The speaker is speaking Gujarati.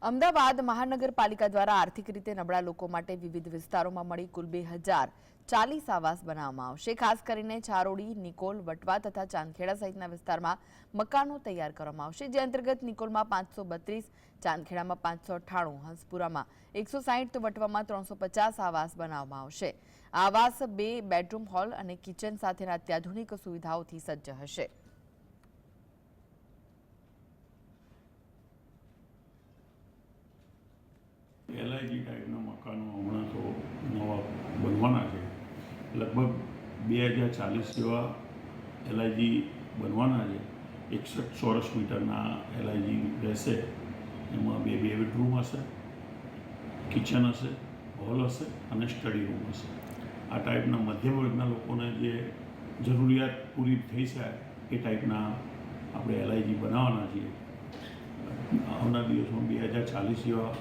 અમદાવાદ મહાનગરપાલિકા દ્વારા આર્થિક રીતે નબળા લોકો માટે વિવિધ વિસ્તારોમાં મળી કુલ 2040 આવાસ બનાવવામાં આવશે। ખાસ કરીને ચારોડી, નિકોલ, વટવા તથા ચાંદખેડા સહિતના વિસ્તારમાં મકાનો તૈયાર કરવામાં આવશે, જે અંતર્ગત નિકોલમાં 532, ચાંદખેડામાં 598, હંસપુરામાં 160 તો વટવામાં 350 આવાસ બનાવવામાં આવશે। આ આવાસ 2 બેડરૂમ, હોલ અને કિચન સાથેના અત્યાધુનિક સુવિધાઓથી સજ્જ હશે। LIG टाइपના મકાનો હમણાં તો નવા બનવાના છે। લગભગ 2040 જેવા LIG બનવાના છે। 61 ચોરસ મીટરના LIG રહેશે। એમાં 2 બેડરૂમ હશે, કિચન હશે, હોલ હશે અને સ્ટડી રૂમ હશે। આ ટાઈપના મધ્યમ વર્ગના લોકોને જે જરૂરિયાત પૂરી થઈ જાય એ ટાઈપના આપણે LIG બનાવવાના છીએ। આવનાર દિવસમાં 2040 જેવા